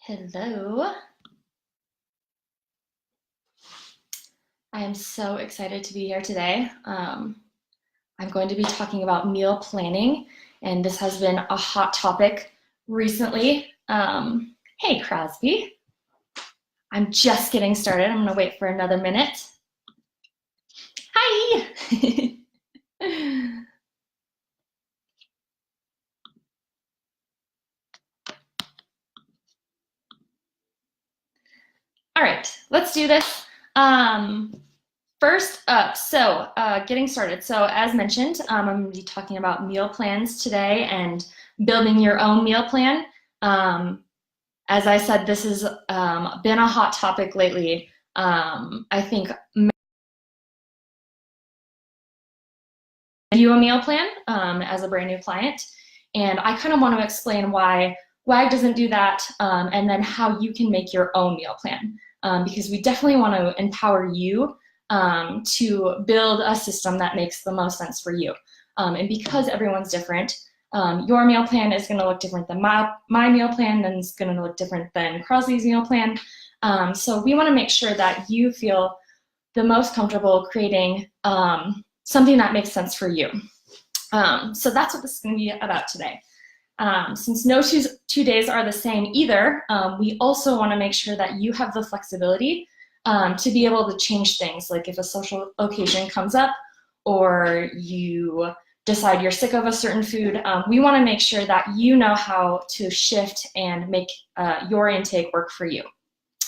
Hello. I am so excited to be here today. I'm going to be talking about meal planning, and this has been a hot topic recently. Hey, Crosby. I'm just getting started. I'm going to wait for another minute. Hi! All right, let's do this. First up, getting started. So as mentioned, I'm going to be talking about meal plans today and building your own meal plan. As I said, this has been a hot topic lately. I think you a meal plan as a brand new client, and I kind of want to explain why WAG doesn't do that, and then how you can make your own meal plan, because we definitely want to empower you to build a system that makes the most sense for you. And because everyone's different, your meal plan is going to look different than my meal plan, and it's going to look different than Crosley's meal plan. So we want to make sure that you feel the most comfortable creating something that makes sense for you. So that's what this is going to be about today. Since no two days are the same either, we also want to make sure that you have the flexibility to be able to change things. Like if a social occasion comes up or you decide you're sick of a certain food, we want to make sure that you know how to shift and make your intake work for you.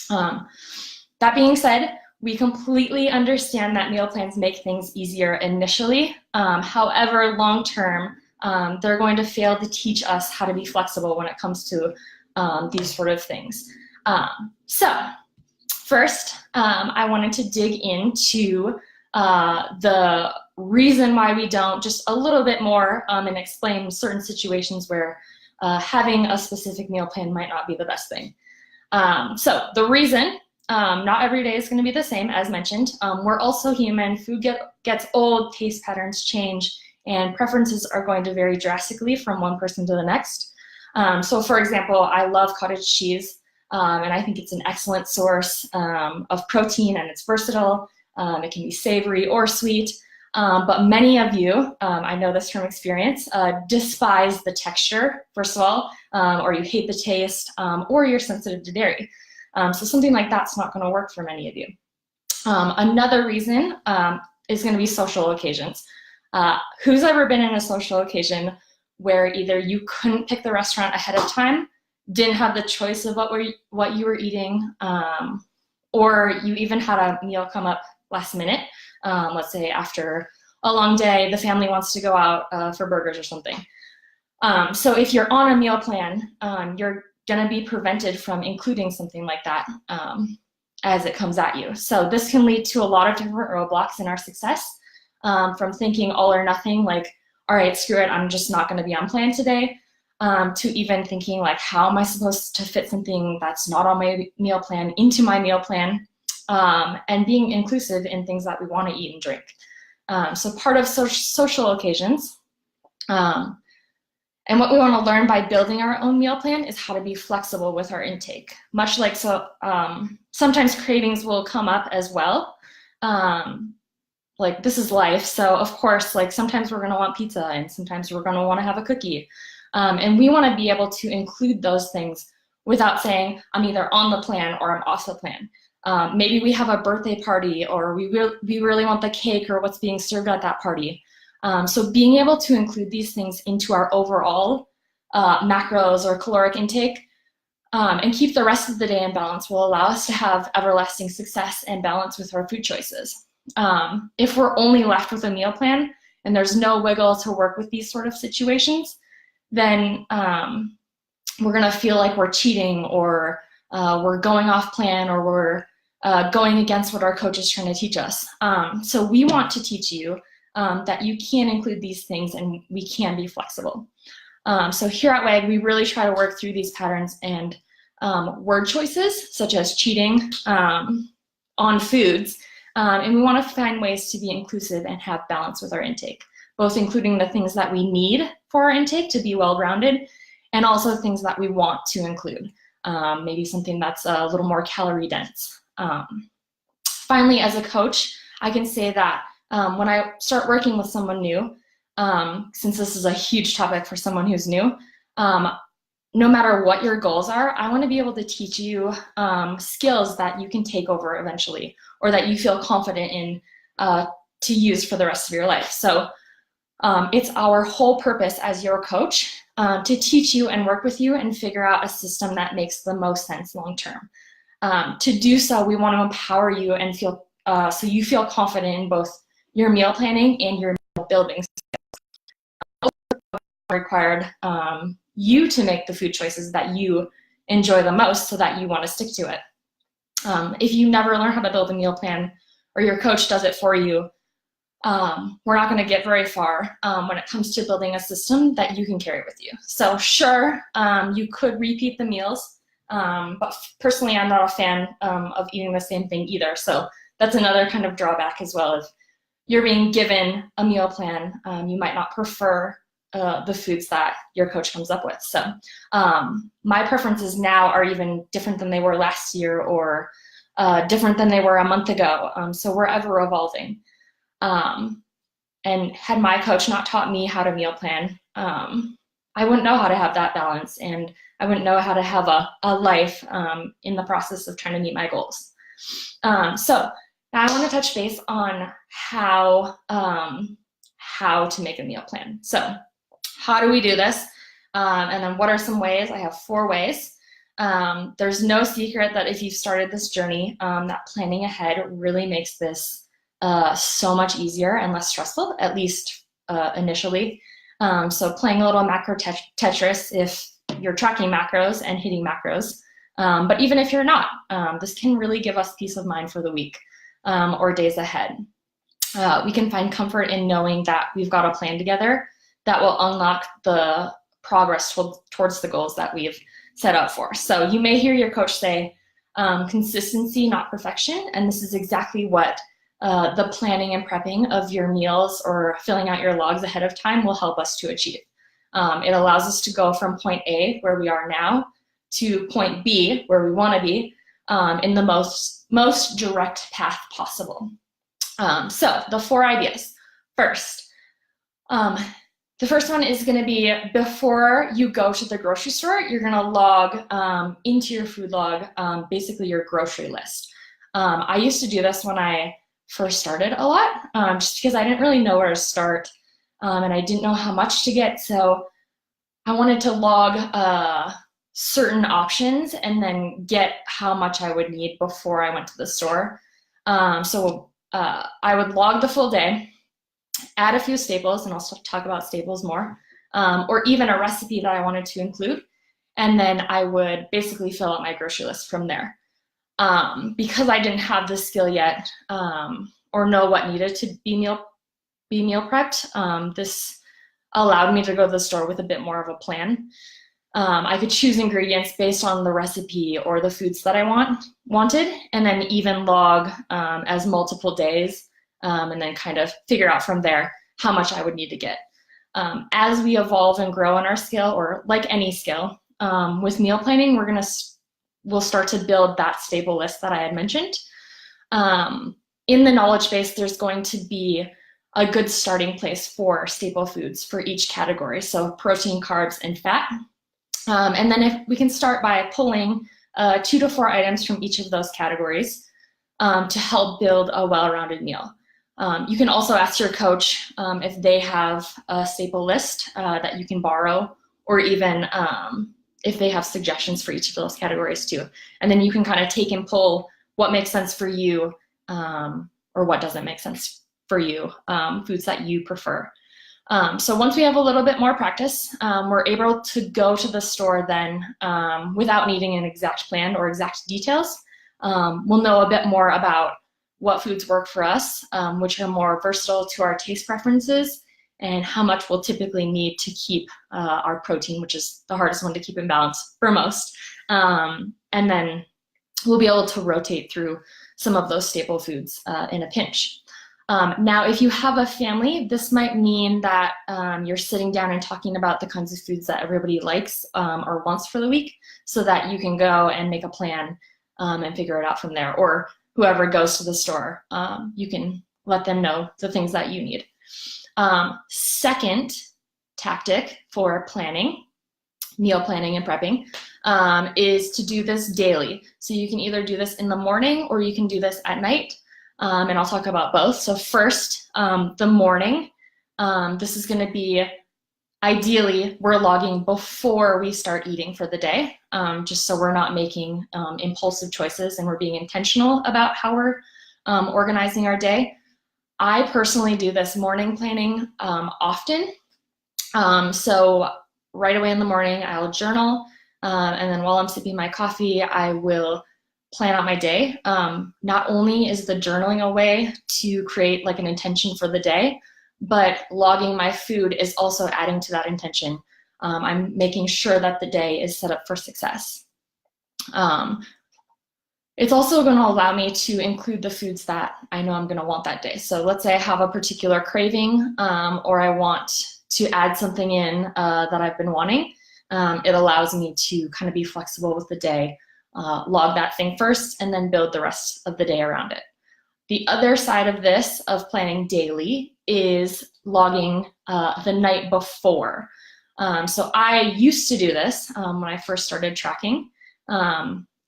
That being said, we completely understand that meal plans make things easier initially. However, long term, they're going to fail to teach us how to be flexible when it comes to these sort of things. First, I wanted to dig into the reason why we don't, just a little bit more, and explain certain situations where having a specific meal plan might not be the best thing. So the reason, not every day is going to be the same, as mentioned. We're also human. Food gets old, taste patterns change, and preferences are going to vary drastically from one person to the next. So for example, I love cottage cheese. And I think it's an excellent source of protein, and it's versatile. It can be savory or sweet, but many of you, I know this from experience, despise the texture, first of all, or you hate the taste, or you're sensitive to dairy. So something like that's not going to work for many of you. Another reason is going to be social occasions. Who's ever been in a social occasion where either you couldn't pick the restaurant ahead of time, didn't have the choice of what you were eating, or you even had a meal come up last minute, let's say after a long day, the family wants to go out for burgers or something. So if you're on a meal plan, you're gonna be prevented from including something like that as it comes at you. So this can lead to a lot of different roadblocks in our success, from thinking all or nothing, like, all right, screw it, I'm just not gonna be on plan today, to even thinking like, how am I supposed to fit something that's not on my meal plan into my meal plan, and being inclusive in things that we want to eat and drink. So part of social occasions, and what we want to learn by building our own meal plan is how to be flexible with our intake. Much like, sometimes cravings will come up as well. Like, this is life, so of course, like, sometimes we're going to want pizza, and sometimes we're going to want to have a cookie. And we want to be able to include those things without saying, I'm either on the plan or I'm off the plan. Maybe we have a birthday party, or we really want the cake or what's being served at that party. So being able to include these things into our overall macros or caloric intake, and keep the rest of the day in balance, will allow us to have everlasting success and balance with our food choices. If we're only left with a meal plan and there's no wiggle to work with these sort of situations, then we're going to feel like we're cheating, or we're going off plan, or we're going against what our coach is trying to teach us. So we want to teach you that you can include these things and we can be flexible. So here at WAG, we really try to work through these patterns and word choices, such as cheating on foods. And we want to find ways to be inclusive and have balance with our intake, both including the things that we need for our intake to be well-rounded, and also things that we want to include. maybe something that's a little more calorie dense. Finally, as a coach, I can say that when I start working with someone new, since this is a huge topic for someone who's new, no matter what your goals are, I want to be able to teach you skills that you can take over eventually, or that you feel confident in to use for the rest of your life. So it's our whole purpose as your coach to teach you and work with you and figure out a system that makes the most sense long term. To do so, we want to empower you and feel so you feel confident in both your meal planning and your meal building skills. Required you to make the food choices that you enjoy the most so that you want to stick to it. If you never learn how to build a meal plan, or your coach does it for you, we're not going to get very far when it comes to building a system that you can carry with you. So sure, you could repeat the meals, but personally I'm not a fan of eating the same thing either. So that's another kind of drawback as well. If you're being given a meal plan, you might not prefer the foods that your coach comes up with. So my preferences now are even different than they were last year, or different than they were a month ago. So we're ever evolving. And had my coach not taught me how to meal plan, I wouldn't know how to have that balance, and I wouldn't know how to have a life in the process of trying to meet my goals. So now I want to touch base on how to make a meal plan. So how do we do this? And then what are some ways? I have 4 ways. There's no secret that if you've started this journey, that planning ahead really makes this so much easier and less stressful, at least initially. So playing a little macro Tetris if you're tracking macros and hitting macros. But even if you're not, this can really give us peace of mind for the week or days ahead. We can find comfort in knowing that we've got a plan together that will unlock the progress towards the goals that we've set out for. So you may hear your coach say, consistency, not perfection. And this is exactly what the planning and prepping of your meals or filling out your logs ahead of time will help us to achieve. It allows us to go from point A, where we are now, to point B, where we want to be, in the most direct path possible. So the 4 ideas. First, the first one is going to be, before you go to the grocery store, you're going to log into your food log basically your grocery list. I used to do this when I first started a lot, just because I didn't really know where to start, and I didn't know how much to get. So I wanted to log certain options and then get how much I would need before I went to the store. So I would log the full day, add a few staples, and I'll talk about staples more, or even a recipe that I wanted to include. And then I would basically fill out my grocery list from there. Because I didn't have the skill yet, or know what needed to be meal prepped, this allowed me to go to the store with a bit more of a plan. I could choose ingredients based on the recipe or the foods that I wanted, and then even log as multiple days, and then kind of figure out from there how much I would need to get. As we evolve and grow in our skill, or like any skill, with meal planning, we'll start to build that staple list that I had mentioned. In the knowledge base, there's going to be a good starting place for staple foods for each category, so protein, carbs, and fat. And then if we can start by pulling 2 to 4 items from each of those categories to help build a well-rounded meal. You can also ask your coach if they have a staple list that you can borrow, or even if they have suggestions for each of those categories too. And then you can kind of take and pull what makes sense for you, or what doesn't make sense for you, foods that you prefer. So once we have a little bit more practice, we're able to go to the store then without needing an exact plan or exact details. We'll know a bit more about what foods work for us, which are more versatile to our taste preferences, and how much we'll typically need to keep our protein, which is the hardest one to keep in balance for most. And then we'll be able to rotate through some of those staple foods in a pinch. Now, if you have a family, this might mean that you're sitting down and talking about the kinds of foods that everybody likes or wants for the week, so that you can go and make a plan and figure it out from there. Or whoever goes to the store, you can let them know the things that you need. Second tactic for planning, meal planning and prepping, is to do this daily. So you can either do this in the morning or you can do this at night. And I'll talk about both. So first, the morning, this is going to be, ideally, we're logging before we start eating for the day, just so we're not making impulsive choices and we're being intentional about how we're organizing our day. I personally do this morning planning often. So right away in the morning, I'll journal, and then while I'm sipping my coffee, I will plan out my day. Not only is the journaling a way to create like an intention for the day, but logging my food is also adding to that intention. I'm making sure that the day is set up for success. It's also going to allow me to include the foods that I know I'm going to want that day. So let's say I have a particular craving, or I want to add something in that I've been wanting. It allows me to kind of be flexible with the day, log that thing first, and then build the rest of the day around it. The other side of this, of planning daily, is logging the night before. So I used to do this when I first started tracking,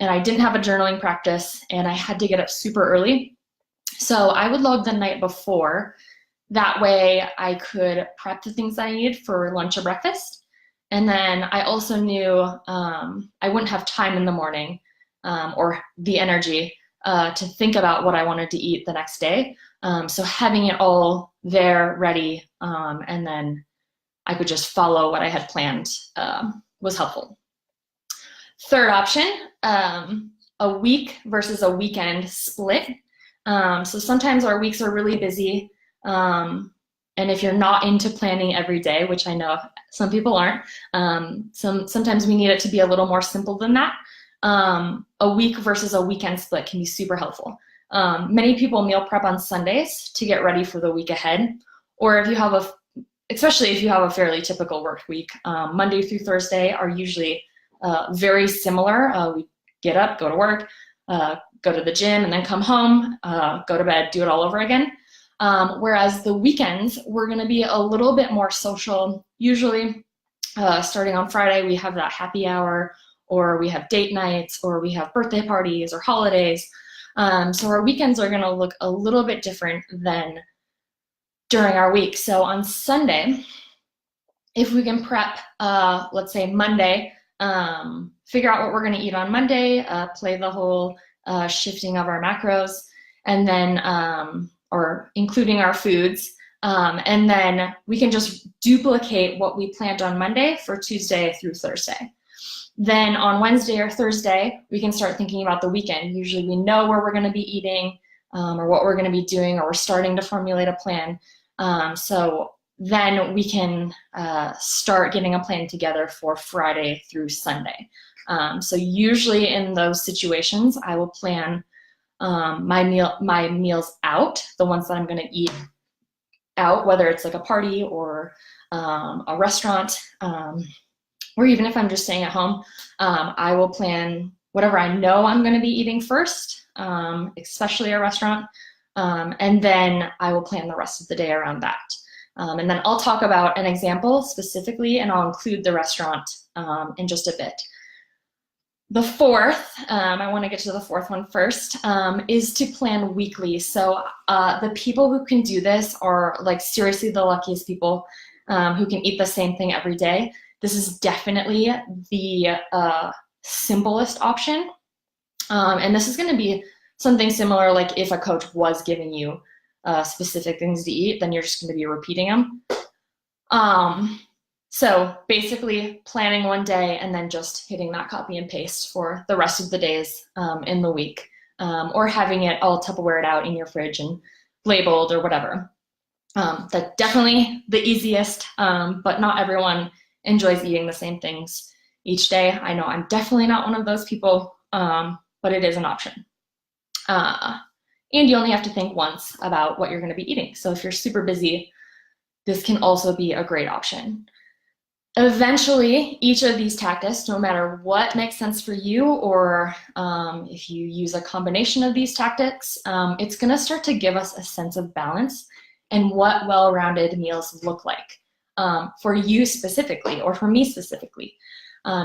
and I didn't have a journaling practice, and I had to get up super early. So I would log the night before. That way I could prep the things I needed for lunch or breakfast. And then I also knew I wouldn't have time in the morning or the energy to think about what I wanted to eat the next day. So having it all there ready, and then I could just follow what I had planned was helpful. Third option, a week versus a weekend split. So sometimes our weeks are really busy. And if you're not into planning every day, which I know some people aren't, sometimes we need it to be a little more simple than that. A week versus a weekend split can be super helpful. Many people meal prep on Sundays to get ready for the week ahead, or if you have especially if you have a fairly typical work week, Monday through Thursday are usually very similar. We get up, go to work, go to the gym, and then come home, go to bed, do it all over again. Whereas the weekends, we're going to be a little bit more social. Usually, starting on Friday, we have that happy hour, or we have date nights, or we have birthday parties or holidays. So our weekends are going to look a little bit different than during our week. So on Sunday, if we can prep, let's say Monday, figure out what we're going to eat on Monday, play the whole shifting of our macros, and then or including our foods, and then we can just duplicate what we planned on Monday for Tuesday through Thursday. Then on Wednesday or Thursday, we can start thinking about the weekend. Usually we know where we're going to be eating, or what we're going to be doing, or we're starting to formulate a plan. So then we can start getting a plan together for Friday through Sunday. So usually in those situations, I will plan my meals out, the ones that I'm going to eat out, whether it's like a party or a restaurant, or even if I'm just staying at home, I will plan whatever I know I'm going to be eating first, especially a restaurant, and then I will plan the rest of the day around that. And then I'll talk about an example specifically, and I'll include the restaurant in just a bit. The fourth, I want to get to the fourth one first, is to plan weekly. So the people who can do this are like seriously the luckiest people who can eat the same thing every day. This is definitely the simplest option. And this is going to be something similar, like if a coach was giving you specific things to eat, then you're just going to be repeating them. So basically planning one day and then just hitting that copy and paste for the rest of the days in the week, or having it all Tupperwared out in your fridge and labeled or whatever. That's definitely the easiest, but not everyone enjoys eating the same things each day. I know I'm definitely not one of those people, but it is an option. and you only have to think once about what you're going to be eating. So if you're super busy, this can also be a great option. Eventually, each of these tactics, no matter what makes sense for you, or if you use a combination of these tactics, it's going to start to give us a sense of balance and what well-rounded meals look like for you specifically, or for me specifically.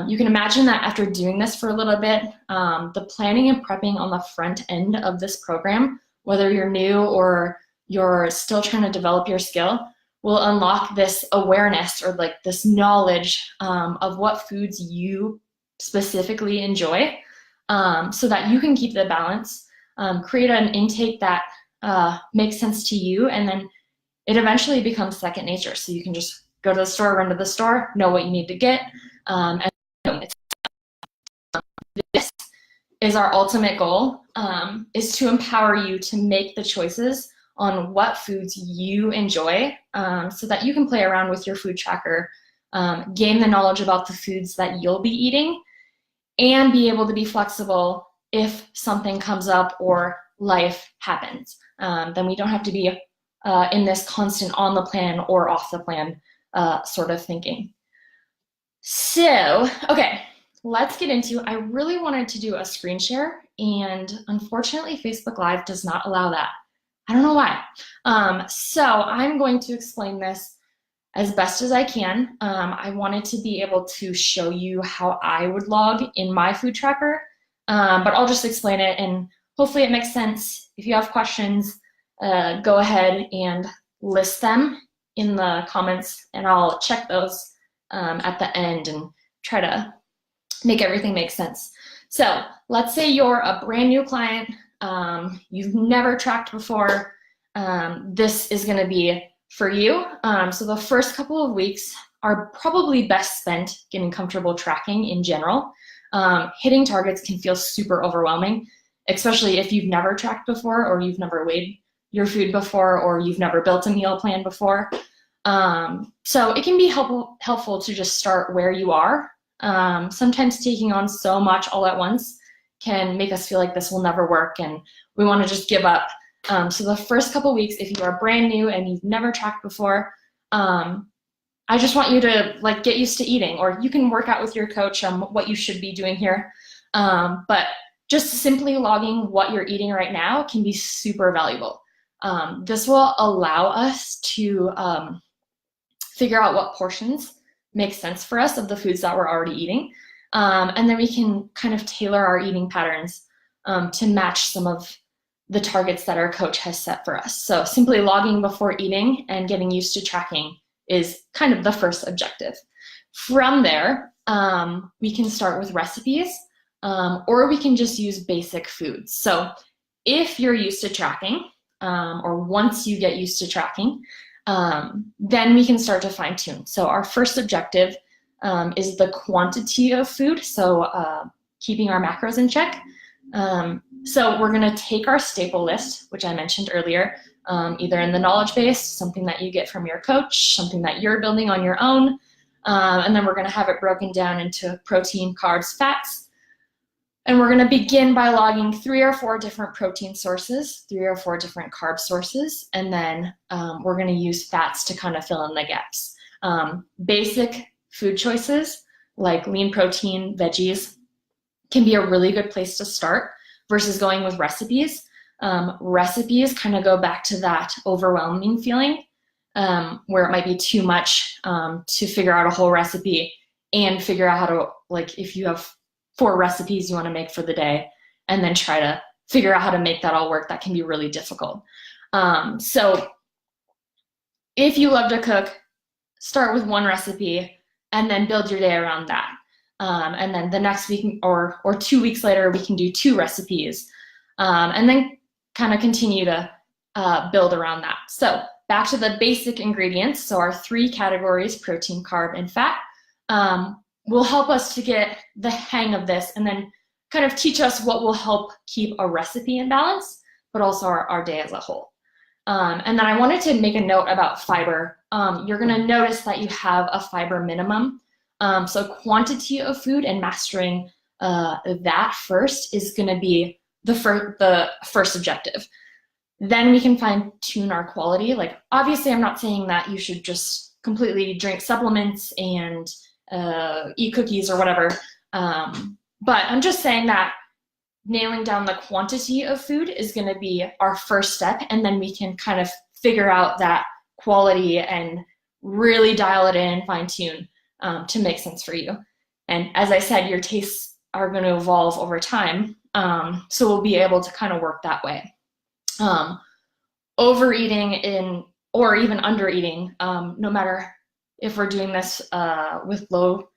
You can imagine that after doing this for a little bit, the planning and prepping on the front end of this program, whether you're new or you're still trying to develop your skill, will unlock this awareness, or like this knowledge of what foods you specifically enjoy, so that you can keep the balance, create an intake that makes sense to you, and then it eventually becomes second nature. So you can just go to the store, run to the store, know what you need to get, and this is our ultimate goal, is to empower you to make the choices on what foods you enjoy, so that you can play around with your food tracker, gain the knowledge about the foods that you'll be eating, and be able to be flexible if something comes up or life happens. Then we don't have to be in this constant on the plan or off the plan sort of thinking. So, okay, let's get into, I really wanted to do a screen share, and unfortunately Facebook Live does not allow that. I don't know why. So I'm going to explain this as best as I can. I wanted to be able to show you how I would log in my food tracker, but I'll just explain it, and hopefully it makes sense. If you have questions, go ahead and list them in the comments, and I'll check those at the end and try to make everything make sense. So let's say you're a brand new client, you've never tracked before. This is going to be for you. So the first couple of weeks are probably best spent getting comfortable tracking in general. Hitting targets can feel super overwhelming, especially if you've never tracked before, or you've never weighed your food before, or you've never built a meal plan before. So it can be helpful to just start where you are. Sometimes taking on so much all at once can make us feel like this will never work, and we want to just give up. So the first couple weeks, if you are brand new and you've never tracked before, I just want you to like get used to eating, or you can work out with your coach on what you should be doing here. But just simply logging what you're eating right now can be super valuable. This will allow us to figure out what portions make sense for us of the foods that we're already eating. And then we can kind of tailor our eating patterns to match some of the targets that our coach has set for us. So simply logging before eating and getting used to tracking is kind of the first objective. From there, we can start with recipes, or we can just use basic foods. So if you're used to tracking, or once you get used to tracking, then we can start to fine tune. So our first objective is the quantity of food, so keeping our macros in check. So we're gonna take our staple list, which I mentioned earlier, either in the knowledge base, something that you get from your coach, something that you're building on your own, and then we're gonna have it broken down into protein, carbs, fats. And we're gonna begin by logging 3 or 4 different protein sources, 3 or 4 different carb sources, and then we're gonna use fats to kind of fill in the gaps. Basic food choices like lean protein, veggies can be a really good place to start versus going with recipes. Recipes kind of go back to that overwhelming feeling where it might be too much to figure out a whole recipe and figure out how to, like if you have 4 recipes you want to make for the day and then try to figure out how to make that all work, that can be really difficult. So if you love to cook, start with 1 recipe and then build your day around that. And then the next week or 2 weeks later, we can do 2 recipes and then kind of continue to build around that. So back to the basic ingredients. So our 3 categories, protein, carb, and fat, will help us to get the hang of this and then kind of teach us what will help keep a recipe in balance, but also our day as a whole. And then I wanted to make a note about fiber. You're gonna notice that you have a fiber minimum. So quantity of food and mastering that first is gonna be the first objective. Then we can fine tune our quality. Like, obviously, I'm not saying that you should just completely drink supplements and eat cookies or whatever. But I'm just saying that nailing down the quantity of food is going to be our first step. And then we can kind of figure out that quality and really dial it in and fine tune to make sense for you. And as I said, your tastes are going to evolve over time. So we'll be able to kind of work that way. Overeating or even undereating, no matter if we're doing this with low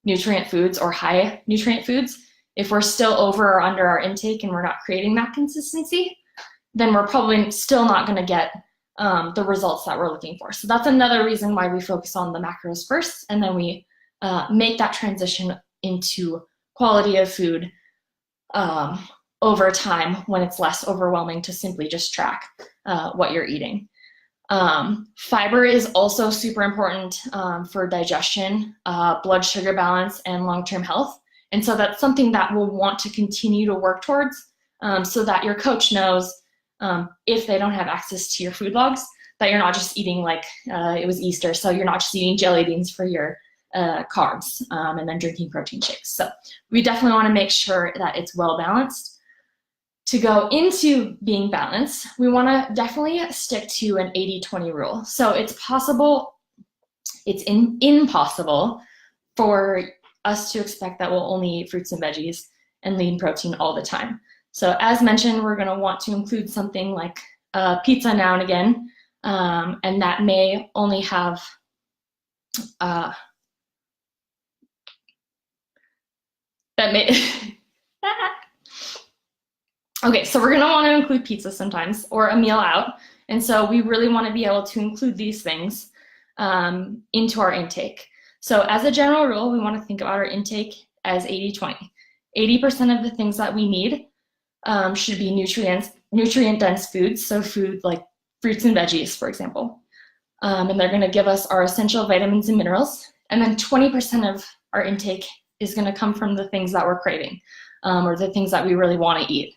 nutrient foods or high nutrient foods, if we're still over or under our intake and we're not creating that consistency, then we're probably still not going to get the results that we're looking for. So that's another reason why we focus on the macros first, and then we make that transition into quality of food over time when it's less overwhelming to simply just track what you're eating. Fiber is also super important for digestion, blood sugar balance, and long-term health. And so that's something that we'll want to continue to work towards so that your coach knows if they don't have access to your food logs, that you're not just eating like it was Easter, so you're not just eating jelly beans for your carbs and then drinking protein shakes. So we definitely want to make sure that it's well balanced. To go into being balanced, we want to definitely stick to an 80-20 rule. So it's possible, it's impossible for us to expect that we'll only eat fruits and veggies and lean protein all the time. So as mentioned, we're going to want to include something like pizza now and again, and that may only have Okay, so we're going to want to include pizza sometimes or a meal out. And so we really want to be able to include these things into our intake. So as a general rule, we want to think about our intake as 80-20. 80% of the things that we need should be nutrient-dense foods, so food like fruits and veggies, for example. And they're going to give us our essential vitamins and minerals. And then 20% of our intake is going to come from the things that we're craving or the things that we really want to eat.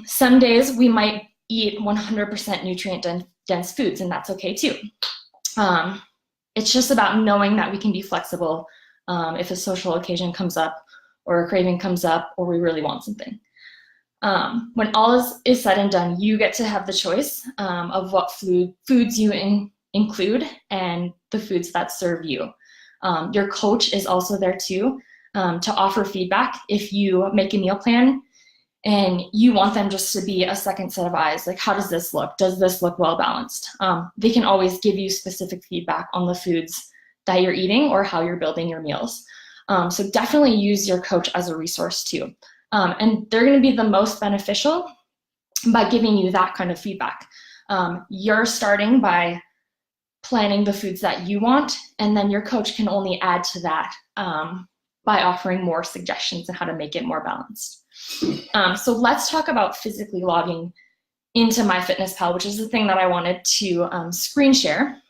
Some days we might eat 100% nutrient-dense foods, and that's okay too. It's just about knowing that we can be flexible if a social occasion comes up or a craving comes up or we really want something. When all is said and done, you get to have the choice of what foods you include and the foods that serve you. Your coach is also there too to offer feedback if you make a meal plan and you want them just to be a second set of eyes. Like, how does this look? Does this look well balanced? They can always give you specific feedback on the foods that you're eating or how you're building your meals. So definitely use your coach as a resource too. And they're going to be the most beneficial by giving you that kind of feedback. You're starting by planning the foods that you want, and then your coach can only add to that by offering more suggestions on how to make it more balanced. So let's talk about physically logging into MyFitnessPal, which is the thing that I wanted to screen share.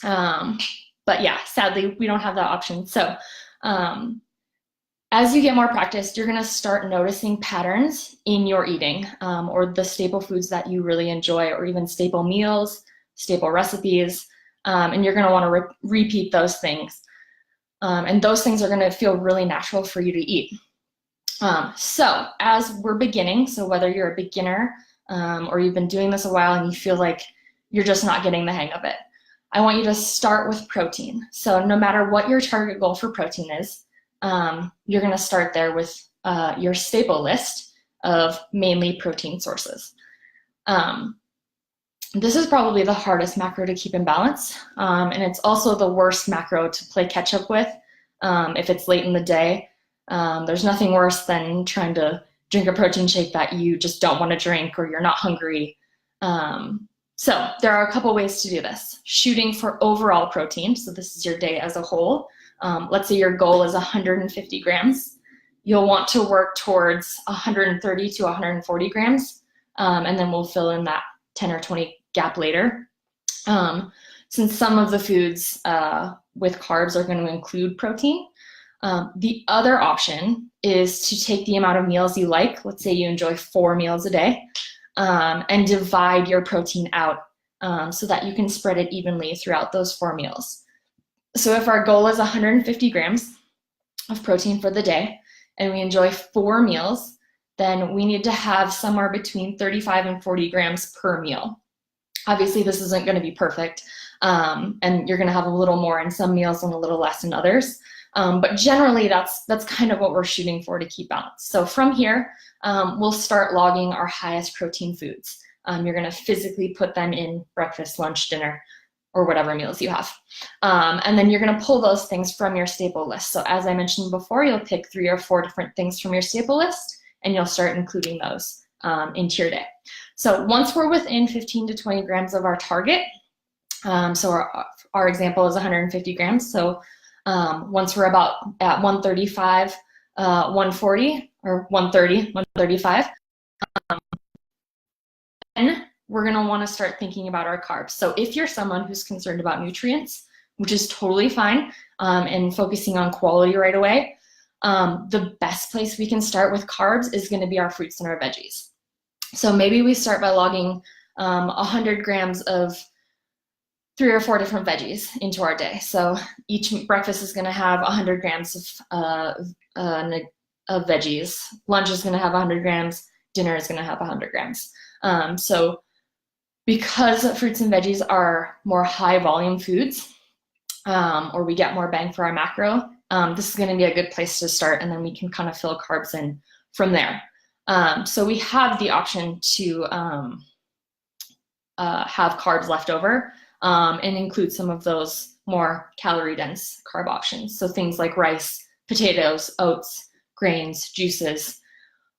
But yeah, sadly, we don't have that option. So as you get more practice, you're going to start noticing patterns in your eating or the staple foods that you really enjoy, or even staple meals, staple recipes, and you're going to want to repeat those things. And those things are going to feel really natural for you to eat. So as we're beginning, so whether you're a beginner or you've been doing this a while and you feel like you're just not getting the hang of it, I want you to start with protein. So no matter what your target goal for protein is, you're going to start there with your staple list of mainly protein sources. This is probably the hardest macro to keep in balance, and it's also the worst macro to play catch up with if it's late in the day. There's nothing worse than trying to drink a protein shake that you just don't want to drink or you're not hungry. So there are a couple ways to do this. Shooting for overall protein, so this is your day as a whole. Let's say your goal is 150 grams. You'll want to work towards 130 to 140 grams, and then we'll fill in that 10 or 20 gap later. Since some of the foods with carbs are going to include protein, the other option is to take the amount of meals you like. Let's say you enjoy 4 meals a day, and divide your protein out so that you can spread it evenly throughout those 4 meals. So if our goal is 150 grams of protein for the day and we enjoy 4 meals, then we need to have somewhere between 35 and 40 grams per meal. Obviously, this isn't going to be perfect, and you're going to have a little more in some meals and a little less in others. But generally, that's kind of what we're shooting for to keep balanced. So from here, we'll start logging our highest protein foods. You're going to physically put them in breakfast, lunch, dinner, or whatever meals you have. And then you're going to pull those things from your staple list. So as I mentioned before, you'll pick 3 or 4 different things from your staple list, and you'll start including those into your day. So once we're within 15 to 20 grams of our target, so our example is 150 grams. So once we're about at 135, 140, or 130, 135, then we're going to want to start thinking about our carbs. So if you're someone who's concerned about nutrients, which is totally fine, and focusing on quality right away, the best place we can start with carbs is going to be our fruits and our veggies. So maybe we start by logging 100 grams of 3 or 4 different veggies into our day. So each breakfast is going to have 100 grams of veggies. Lunch is going to have 100 grams. Dinner is going to have 100 grams. So because fruits and veggies are more high volume foods, or we get more bang for our macro, this is going to be a good place to start, and then we can kind of fill carbs in from there. So we have the option to have carbs left over and include some of those more calorie dense carb options. So things like rice, potatoes, oats, grains, juices,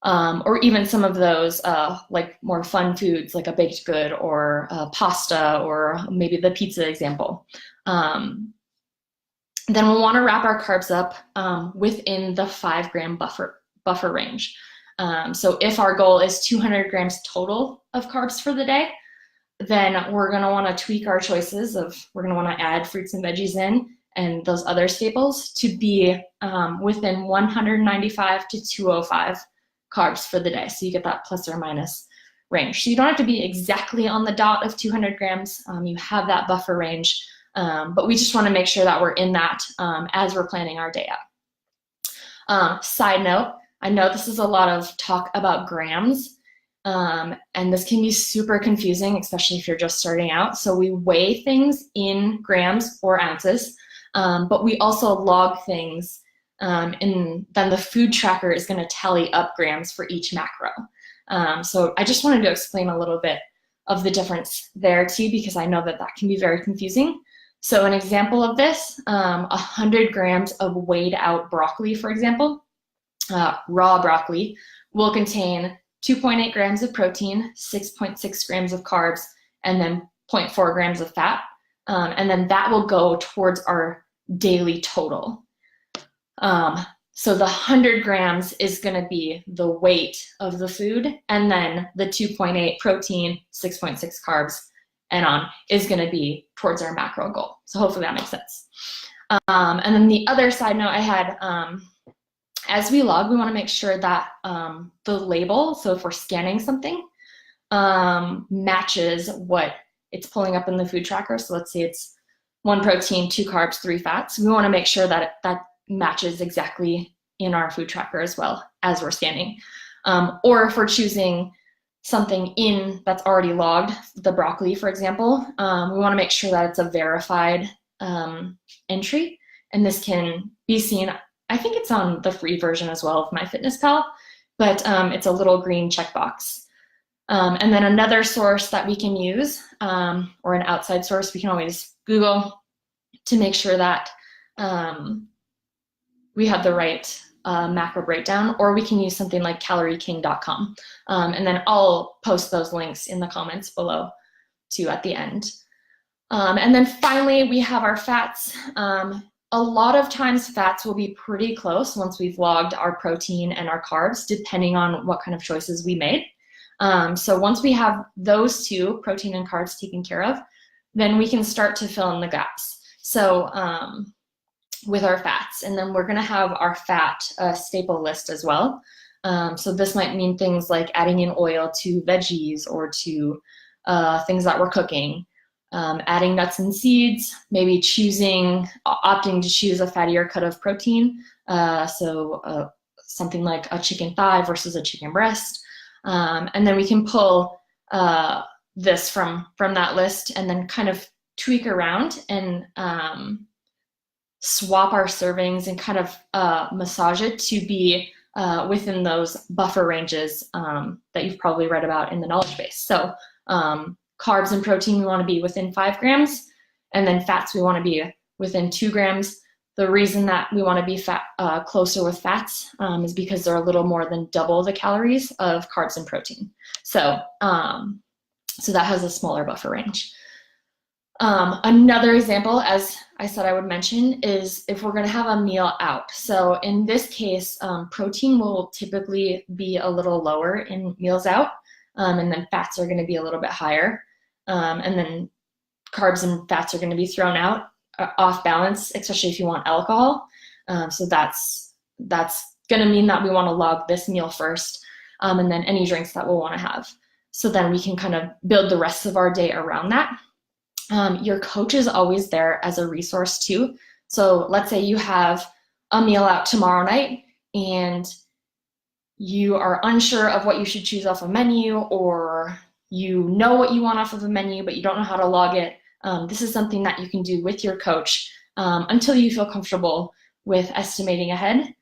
or even some of those like more fun foods like a baked good or pasta, or maybe the pizza example. Then we'll want to wrap our carbs up within the 5 gram buffer range. So if our goal is 200 grams total of carbs for the day, then we're going to want to tweak our choices of, we're going to want to add fruits and veggies in and those other staples to be within 195 to 205 carbs for the day. So you get that plus or minus range. So you don't have to be exactly on the dot of 200 grams. You have that buffer range, but we just want to make sure that we're in that as we're planning our day out. Side note, I know this is a lot of talk about grams, and this can be super confusing, especially if you're just starting out. So we weigh things in grams or ounces, but we also log things, and then the food tracker is going to tally up grams for each macro. So I just wanted to explain a little bit of the difference there too, because I know that that can be very confusing. So an example of this, 100 grams of weighed out broccoli, for example, raw broccoli, will contain 2.8 grams of protein, 6.6 grams of carbs, and then 0.4 grams of fat. And then that will go towards our daily total. So the 100 grams is going to be the weight of the food, and then the 2.8 protein, 6.6 carbs, and on is going to be towards our macro goal. So hopefully that makes sense. And then the other side note I had, as we log, we want to make sure that the label, so if we're scanning something, matches what it's pulling up in the food tracker. So let's say it's 1 protein, 2 carbs, 3 fats. We want to make sure that that matches exactly in our food tracker as well as we're scanning. Or if we're choosing something in that's already logged, the broccoli, for example, we want to make sure that it's a verified entry. And this can be seen, I think it's on the free version as well of MyFitnessPal, but it's a little green checkbox. And then another source that we can use, or an outside source, we can always Google to make sure that we have the right macro breakdown, or we can use something like calorieking.com. And then I'll post those links in the comments below too at the end. And then finally, we have our fats. A lot of times fats will be pretty close once we've logged our protein and our carbs, depending on what kind of choices we made. So once we have those two, protein and carbs, taken care of, then we can start to fill in the gaps. So with our fats, and then we're going to have our fat staple list as well. So this might mean things like adding in oil to veggies or to things that we're cooking, adding nuts and seeds, maybe opting to choose a fattier cut of protein. Something like a chicken thigh versus a chicken breast. And then we can pull this from that list and then kind of tweak around and swap our servings and kind of massage it to be within those buffer ranges that you've probably read about in the knowledge base. So carbs and protein, we want to be within 5 grams, and then fats, we want to be within 2 grams. The reason that we want to be closer with fats is because they're a little more than double the calories of carbs and protein. So that has a smaller buffer range. Another example, as I said I would mention, is if we're going to have a meal out. So in this case, protein will typically be a little lower in meals out, and then fats are going to be a little bit higher, and then carbs and fats are going to be thrown out off balance, especially if you want alcohol. So that's going to mean that we want to log this meal first, and then any drinks that we'll want to have. So then we can kind of build the rest of our day around that. Your coach is always there as a resource too. So let's say you have a meal out tomorrow night and you are unsure of what you should choose off a menu, or you know what you want off of a menu, but you don't know how to log it. This is something that you can do with your coach until you feel comfortable with estimating ahead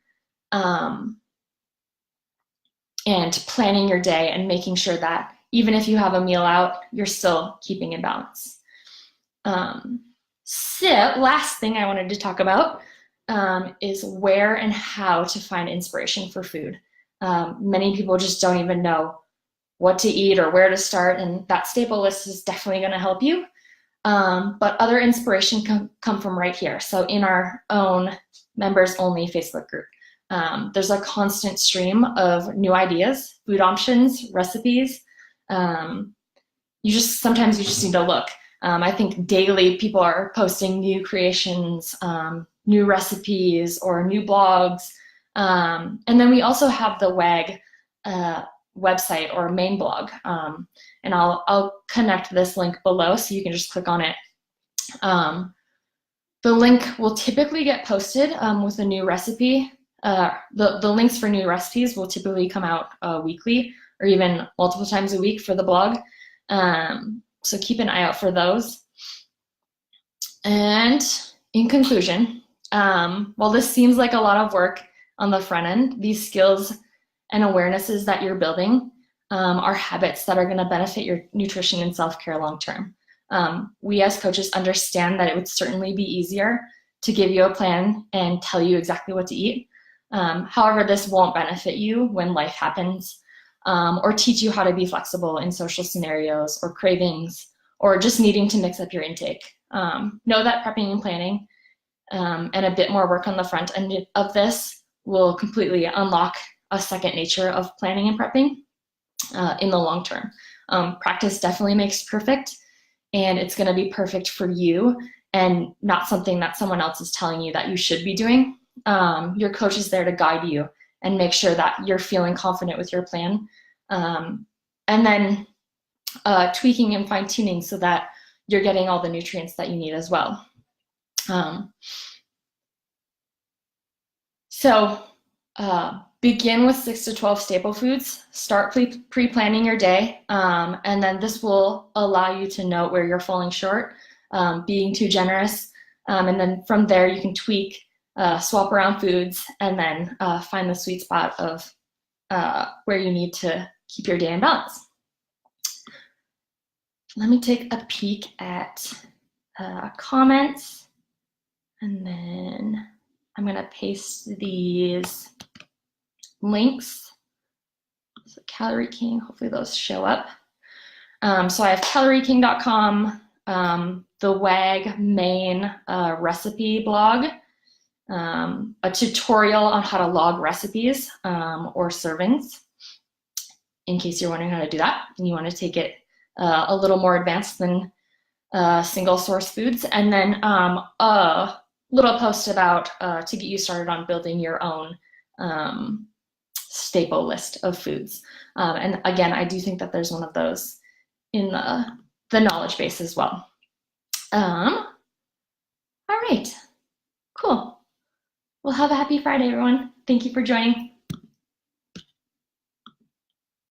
and planning your day and making sure that even if you have a meal out, you're still keeping in balance. Last thing I wanted to talk about is where and how to find inspiration for food. Many people just don't even know what to eat or where to start, and that staple list is definitely going to help you. But other inspiration come from right here. So in our own members only Facebook group, there's a constant stream of new ideas, food options, recipes. Sometimes you just need to look. I think daily people are posting new creations, new recipes, or new blogs. And then we also have the WAG website or main blog. And I'll connect this link below so you can just click on it. The link will typically get posted with a new recipe. The links for new recipes will typically come out weekly or even multiple times a week for the blog. So keep an eye out for those. And in conclusion, while this seems like a lot of work on the front end, these skills and awarenesses that you're building are habits that are going to benefit your nutrition and self-care long-term. We as coaches understand that it would certainly be easier to give you a plan and tell you exactly what to eat. However, this won't benefit you when life happens, or teach you how to be flexible in social scenarios or cravings, or just needing to mix up your intake. Know that prepping and planning and a bit more work on the front end of this will completely unlock a second nature of planning and prepping in the long term. Practice definitely makes perfect, and it's going to be perfect for you and not something that someone else is telling you that you should be doing. Your coach is there to guide you and make sure that you're feeling confident with your plan. And then tweaking and fine-tuning so that you're getting all the nutrients that you need as well. Begin with 6 to 12 staple foods. Start pre-planning your day, and then this will allow you to know where you're falling short, being too generous, and then from there you can tweak, swap around foods, and then find the sweet spot of where you need to keep your day in balance. Let me take a peek at comments, and then I'm going to paste these links. So Calorie King, hopefully those show up. So I have calorieking.com, the WAG main recipe blog, a tutorial on how to log recipes or servings, in case you're wondering how to do that and you want to take it a little more advanced than single source foods, and then a little post about to get you started on building your own staple list of foods. And again, I do think that there's one of those in the knowledge base as well. All right, cool. Well, have a happy Friday, everyone. Thank you for joining.